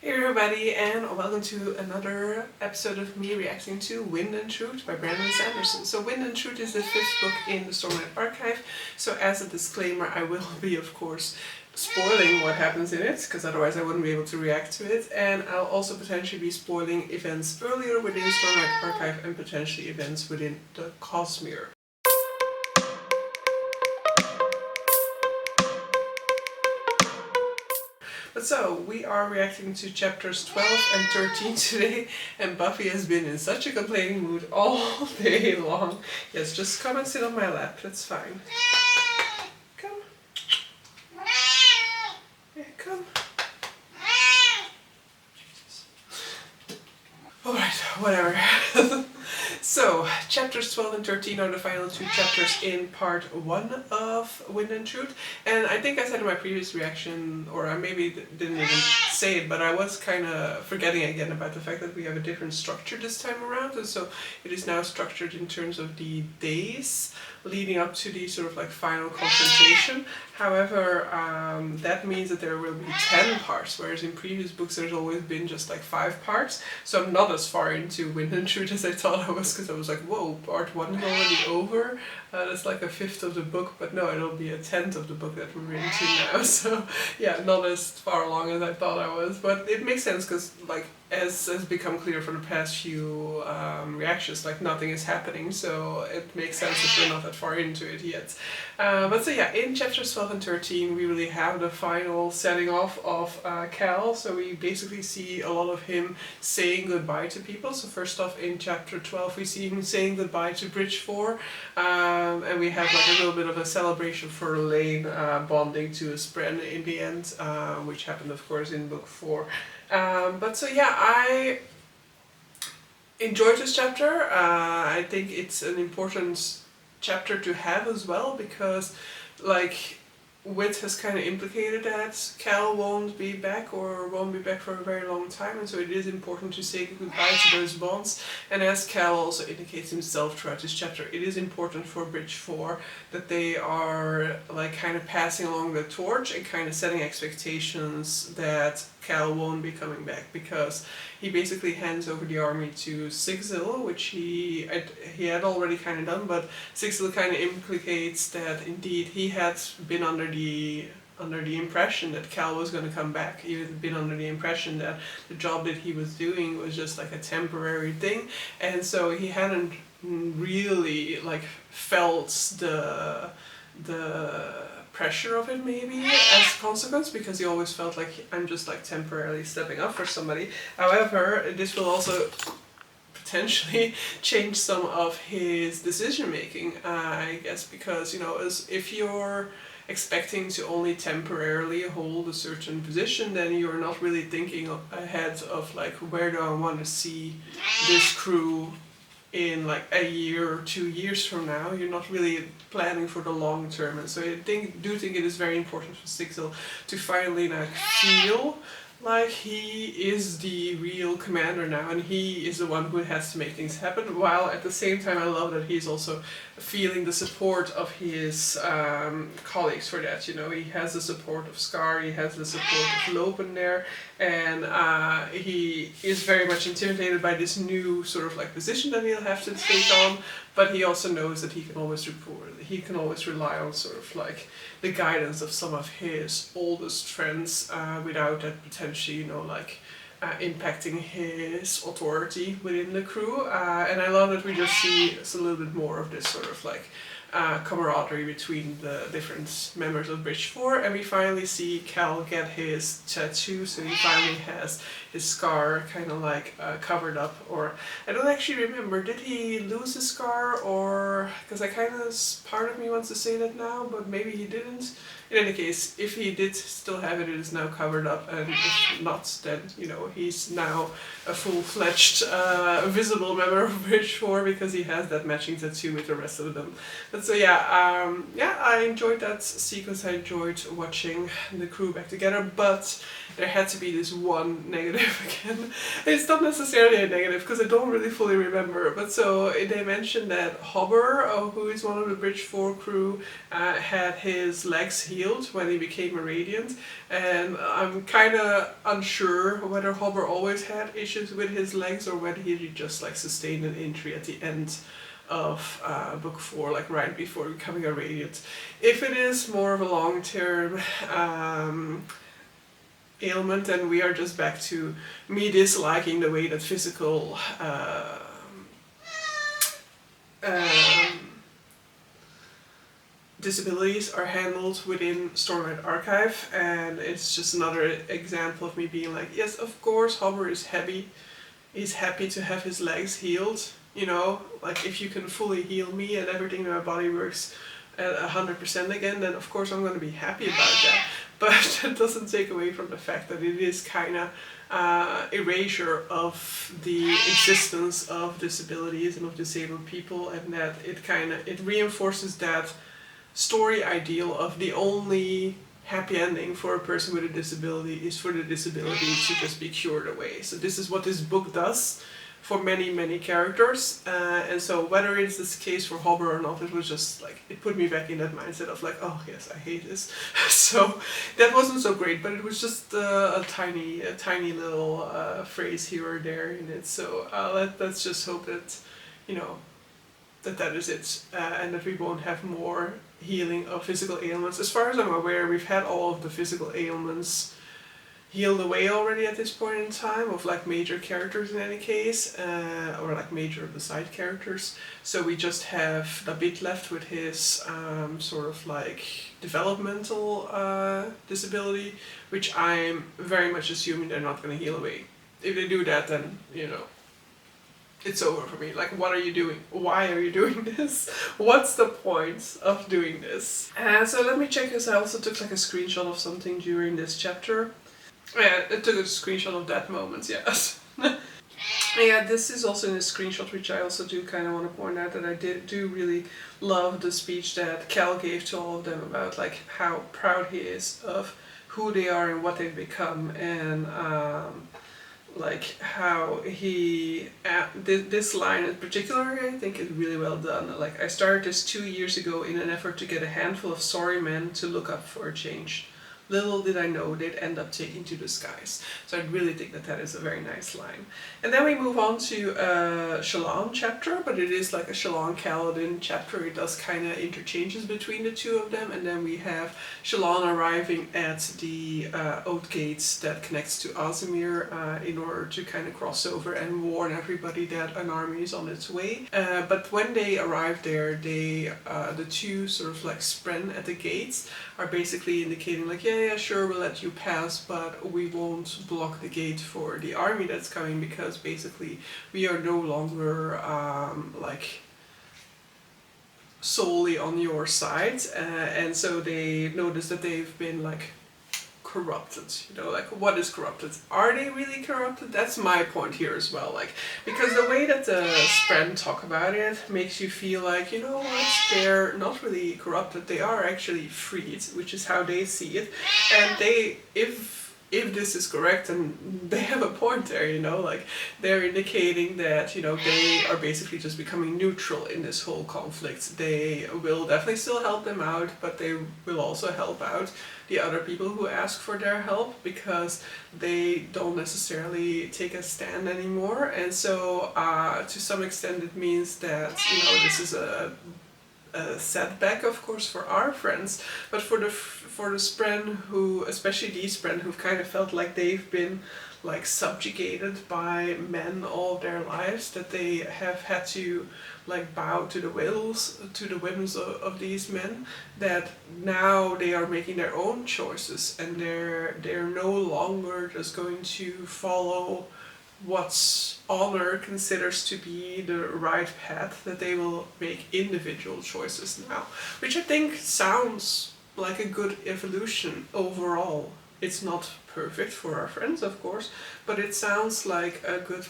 Hey everybody, and welcome to another episode of me reacting to Wind and Truth by Brandon Sanderson. So Wind and Truth is the 5th book in the Stormlight Archive, so as a disclaimer I will be of course spoiling what happens in it, because otherwise I wouldn't be able to react to it, and I'll also potentially be spoiling events earlier within the Stormlight Archive and potentially events within the Cosmere. But so, we are reacting to chapters 12 and 13 today, and Buffy has been in such a complaining mood all day long. Yes, just come and sit on my lap, that's fine. Come. Yeah, come. Jesus. Alright, whatever. So, chapters 12 and 13 are the final two chapters in part 1 of Wind and Truth. And I think I said in my previous reaction, or I maybe didn't even say it, but I was kind of forgetting again about the fact that we have a different structure this time around. And so it is now structured in terms of the days leading up to the sort of like final confrontation. However, that means that there will be 10 parts, whereas in previous books there's always been just like 5 parts. So I'm not as far into Wind and Truth as I thought I was, because I was like, whoa, part 1 is already over? That's like a 5th of the book, but no, it'll be a 10th of the book that we're into now. So yeah, not as far along as I thought I was, but it makes sense because like as has become clear from the past few reactions, like nothing is happening, so it makes sense that we're not that far into it yet. But so yeah, in chapters 12 and 13 we really have the final setting off of Cal, so we basically see a lot of him saying goodbye to people. So first off, in chapter 12 we see him saying goodbye to Bridge 4, and we have like a little bit of a celebration for Lane bonding to his friend in the end, which happened of course in book 4. But so yeah, I enjoyed this chapter. I think it's an important chapter to have as well, because like Wit has kind of implicated that Cal won't be back, or won't be back for a very long time, and so it is important to say goodbye to those bonds. And as Cal also indicates himself throughout this chapter, it is important for Bridge 4 that they are like kind of passing along the torch and kind of setting expectations that Cal won't be coming back, because he basically hands over the army to Sigzil, which he had already kind of done, but Sigzil kind of implicates that indeed he had been under the impression that Cal was going to come back. He had been under the impression that the job that he was doing was just like a temporary thing, and so he hadn't really like felt the pressure of it maybe as a consequence, because he always felt like, I'm just like temporarily stepping up for somebody. However, this will also potentially change some of his decision making, I guess, because you know, as if you're expecting to only temporarily hold a certain position, then you're not really thinking ahead of like, where do I want to see this crew in like a year or 2 years from now. You're not really planning for the long term, and so I do think it is very important for Sigzil to finally like feel like he is the real commander now, and he is the one who has to make things happen, while at the same time I love that he's also feeling the support of his colleagues for that. You know, he has the support of Scar, he has the support of Lopen there, and he is very much intimidated by this new sort of like position that he'll have to take on, but he also knows that he can always rely on sort of like the guidance of some of his oldest friends without that potentially, you know, like impacting his authority within the crew. And I love that we just see a little bit more of this sort of like camaraderie between the different members of Bridge 4, and we finally see Cal get his tattoo, so he finally has his scar kind of like covered up, or I don't actually remember, did he lose his scar, or, because I kind of, part of me wants to say that now, but maybe he didn't. In any case, if he did still have it, it is now covered up, and if not, then, you know, he's now a full-fledged visible member of Bridge 4, because he has that matching tattoo with the rest of them. But so yeah, I enjoyed that sequence. I enjoyed watching the crew back together, but there had to be this one negative again. It's not necessarily a negative, because I don't really fully remember, but so they mentioned that Hobber, who is one of the Bridge 4 crew, had his legs healed when he became a Radiant, and I'm kind of unsure whether Hobber always had issues with his legs or whether he just like sustained an injury at the end of book 4, like right before becoming a Radiant. If it is more of a long-term ailment, then we are just back to me disliking the way that physical disabilities are handled within Stormlight Archive, and it's just another example of me being like, yes, of course Hobber is happy. He's happy to have his legs healed, you know, like if you can fully heal me and everything in my body works at 100% again, then of course I'm going to be happy about that. But that doesn't take away from the fact that it is kind of erasure of the existence of disabilities and of disabled people, and that it reinforces that story ideal of the only happy ending for a person with a disability is for the disability to just be cured away. So this is what this book does for many characters, and so whether it's this case for Hobber or not, it was just like, it put me back in that mindset of like, oh yes, I hate this. So that wasn't so great, but it was just a tiny little phrase here or there in it. So let's just hope that, you know, that is it, and that we won't have more healing of physical ailments. As far as I'm aware, we've had all of the physical ailments healed away already at this point in time, of like major characters in any case, or like major of the side characters. So we just have a bit left with his sort of like developmental disability, which I'm very much assuming they're not going to heal away. If they do that, then, you know, it's over for me. Like, what are you doing? Why are you doing this? What's the point of doing this? So let me check this. I also took like a screenshot of something during this chapter. Yeah, I took a screenshot of that moment, yes. Yeah, this is also in a screenshot, which I also do kind of want to point out that I do really love the speech that Cal gave to all of them about like how proud he is of who they are and what they've become, and like how he, this line in particular, I think is really well done. Like, I started this 2 years ago in an effort to get a handful of sorry men to look up for a change. Little did I know they'd end up taking to the skies. So I really think that that is a very nice line. And then we move on to a Shallan chapter, but it is like a Shallan Kaladin chapter. It does kind of interchanges between the two of them, and then we have Shallan arriving at the Oath Gates that connects to Aasimar in order to kind of cross over and warn everybody that an army is on its way. But when they arrive there, they the two sort of like spren at the gates are basically indicating like, yeah, sure, we'll let you pass, but we won't block the gate for the army that's coming, because basically we are no longer like solely on your side. And so they notice that they've been like corrupted, you know, like what is corrupted? Are they really corrupted? That's my point here as well, like, because the way that the Spren talk about it makes you feel like, you know what, they're not really corrupted, they are actually freed, which is how they see it, and they, if this is correct, and they have a point there, you know, like they're indicating that, you know, they are basically just becoming neutral in this whole conflict. They will definitely still help them out, but they will also help out the other people who ask for their help, because they don't necessarily take a stand anymore. And so to some extent it means that, you know, this is a setback, of course, for our friends, but for the Spren who, especially these Spren who've kind of felt like they've been like subjugated by men all their lives, that they have had to like bow to the whims of these men, that now they are making their own choices, and they're no longer just going to follow what honor considers to be the right path, that they will make individual choices now, which I think sounds like a good evolution overall. It's not perfect for our friends, of course, but it sounds like a good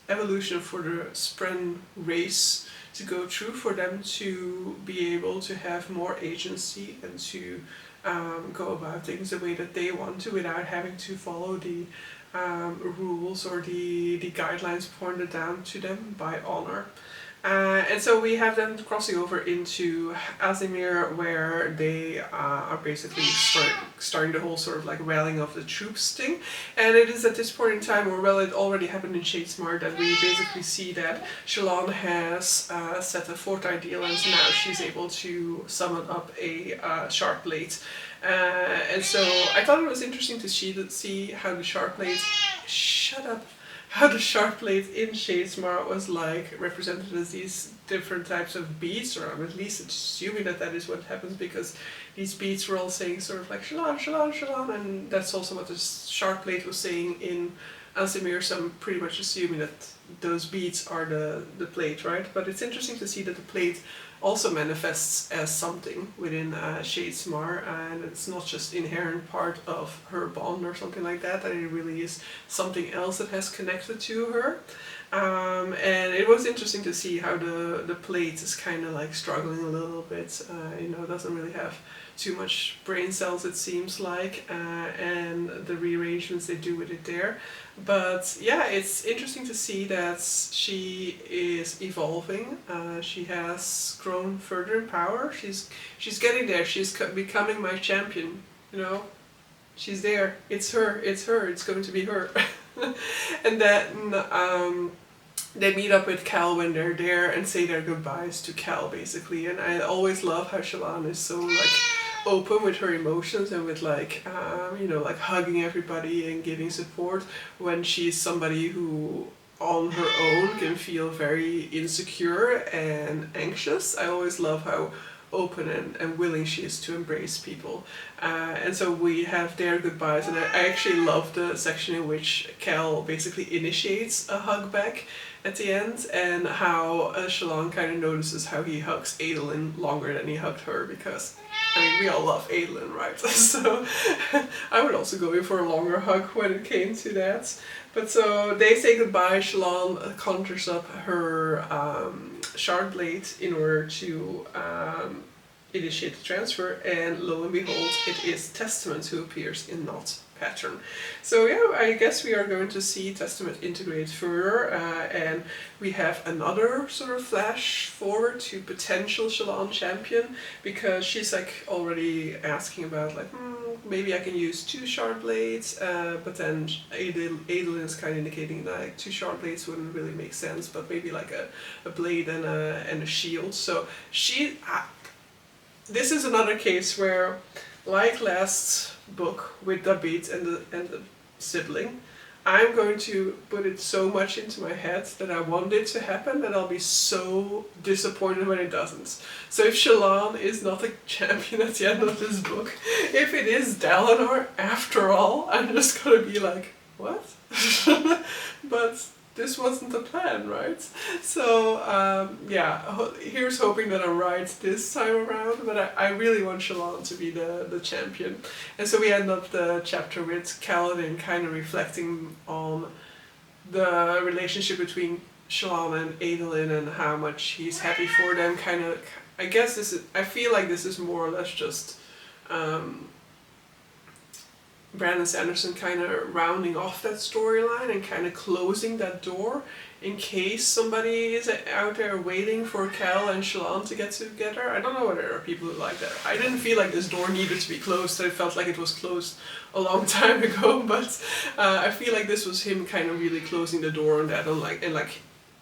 evolution for the Spren race to go through, for them to be able to have more agency and to go about things the way that they want to, without having to follow the rules or the guidelines pointed down to them by honor. And so we have them crossing over into Azimir, where they are basically starting the whole sort of like rallying of the troops thing. And it is at this point in time, or well, it already happened in Shadesmar, that we basically see that Shallan has set a fourth ideal, and now she's able to summon up a sharp blade. And so I thought it was interesting to see how the sharp blade, shut up, how the sharp blade in Shadesmar was like represented as these different types of beats, or I'm at least assuming that that is what happens, because these beats were all saying sort of like Shallan, Shallan, Shallan, and that's also what the sharp blade was saying in Azimir, so I'm pretty much assuming that those beats are the plate, right? But it's interesting to see that the plate also manifests as something within Shadesmar, and it's not just inherent part of her bond or something like that, that it really is something else that has connected to her. And it was interesting to see how the plate is kind of like struggling a little bit, doesn't really have too much brain cells, it seems like, and the rearrangements they do with it there. But yeah, it's interesting to see that she is evolving. She has grown further in power. She's getting there. She's becoming my champion. She's there. It's her. It's going to be her. And then they meet up with Cal when they're there and say their goodbyes to Cal, basically. And I always love how Shallan is so like open with her emotions and with like hugging everybody and giving support, when she's somebody who on her own can feel very insecure and anxious. I always love how open and willing she is to embrace people. And so we have their goodbyes, and I actually love the section in which Cal basically initiates a hug back at the end, and how Shallan kind of notices how he hugs Adolin longer than he hugged her, because we all love Adolin, right? So I would also go in for a longer hug when it came to that. But so they say goodbye. Shallan conjures up her shard blade in order to initiate the transfer, and lo and behold, it is Testament who appears in Not pattern. So yeah, I guess we are going to see Testament integrate further, and we have another sort of flash forward to potential Shallan champion, because she's like already asking about like, maybe I can use 2 shard blades, but then Adolin is kind of indicating that like 2 shard blades wouldn't really make sense, but maybe like a blade and a shield. So this is another case where, like last book with the beat and the sibling, I'm going to put it so much into my head that I want it to happen that I'll be so disappointed when it doesn't. So if Shallan is not a champion at the end of this book, if it is Dalinar after all, I'm just gonna be like, what? But this wasn't the plan, right? So here's hoping that I'm right this time around, but I really want Shallan to be the champion. And so we end up the chapter with Kaladin kind of reflecting on the relationship between Shallan and Adolin and how much he's happy for them. I feel like this is more or less just Brandon Sanderson kind of rounding off that storyline and kind of closing that door in case somebody is out there waiting for Cal and Shallan to get together. I don't know whether there are people who like that. I didn't feel like this door needed to be closed. I felt like it was closed a long time ago, but I feel like this was him kind of really closing the door on that, and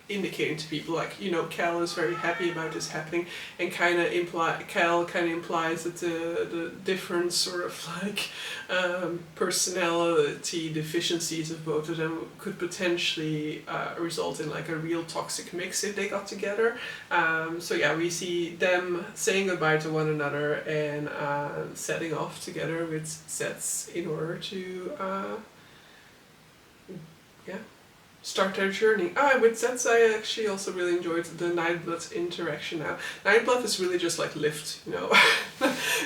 indicating to people like, Cal is very happy about this happening, and Cal kind of implies that the different sort of like personality deficiencies of both of them could potentially result in like a real toxic mix if they got together. So yeah, we see them saying goodbye to one another and setting off together with sets in order to start their journey. With sets, I actually also really enjoyed the Nightblood interaction now. Nightblood is really just like Lift,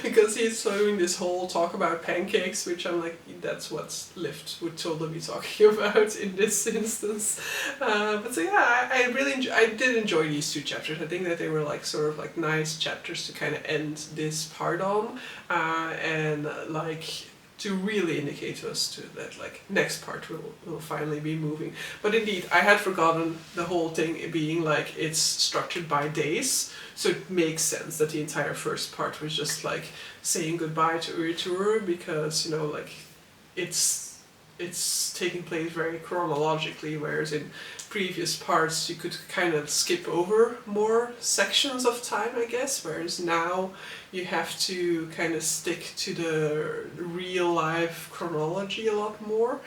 because he's doing this whole talk about pancakes, which I'm like, that's what Lift would totally be talking about in this instance. But so yeah, I did enjoy these 2 chapters. I think that they were like sort of like nice chapters to kind of end this part on, and like to really indicate to us that like next part will finally be moving. But indeed, I had forgotten the whole thing being like it's structured by days, so it makes sense that the entire first part was just like saying goodbye to Outtro, because you know like it's taking place very chronologically, whereas in previous parts you could kind of skip over more sections of time, I guess, whereas now you have to kind of stick to the real life chronology a lot more,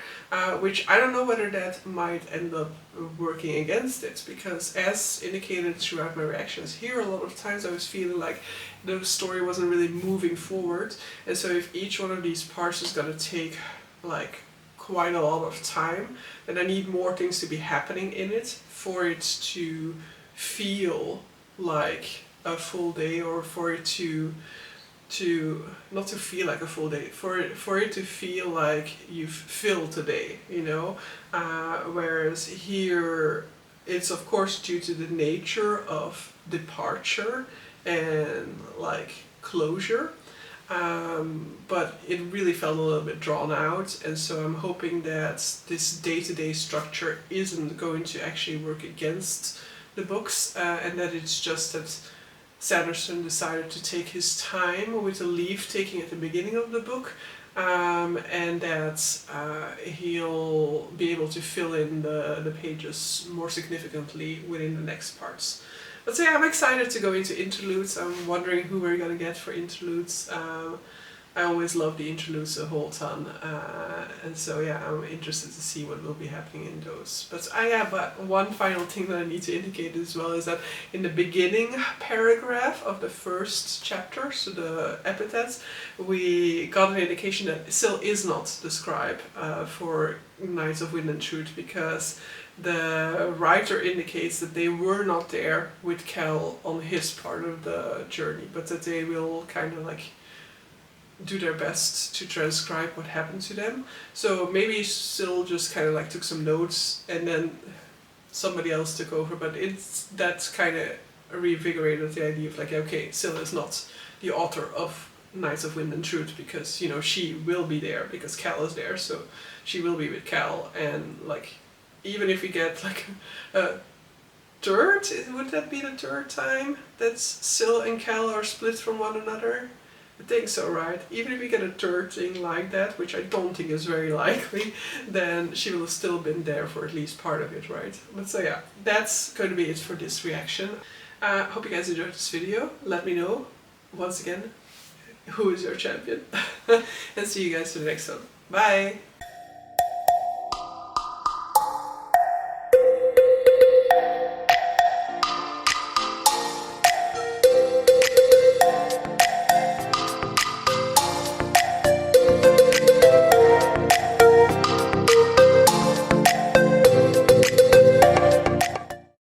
which I don't know whether that might end up working against it, because as indicated throughout my reactions here, a lot of times I was feeling like the story wasn't really moving forward, and so if each one of these parts is going to take like quite a lot of time, then I need more things to be happening in it for it to feel like a full day, or for it to not to feel like a full day, for it to feel like you've filled a day, you know. Whereas here it's of course due to the nature of departure and like closure. But it really felt a little bit drawn out, and so I'm hoping that this day-to-day structure isn't going to actually work against the books, and that it's just that Sanderson decided to take his time with the leave-taking at the beginning of the book, and that he'll be able to fill in the pages more significantly within the next parts. But so yeah, I'm excited to go into interludes. I'm wondering who we're gonna get for interludes. I always love the interludes a whole ton, and so yeah, I'm interested to see what will be happening in those. But but one final thing that I need to indicate as well is that in the beginning paragraph of the first chapter, so the epithets, we got an indication that Syl is not the scribe for Knights of Wind and Truth, because the writer indicates that they were not there with Cal on his part of the journey, but that they will kind of like do their best to transcribe what happened to them. So maybe Syl just kind of like took some notes and then somebody else took over, but that's kind of reinvigorated the idea of like, okay, Syl is not the author of Knights of Wind and Truth, because you know she will be there because Cal is there, so she will be with Cal, and like even if we get like a third, would that be the third time that Syl and Cal are split from one another? I think so, right? Even if we get a third thing like that, which I don't think is very likely, then she will have still been there for at least part of it, right? But so yeah, that's going to be it for this reaction. Hope you guys enjoyed this video. Let me know, once again, who is your champion. And see you guys for the next one. Bye!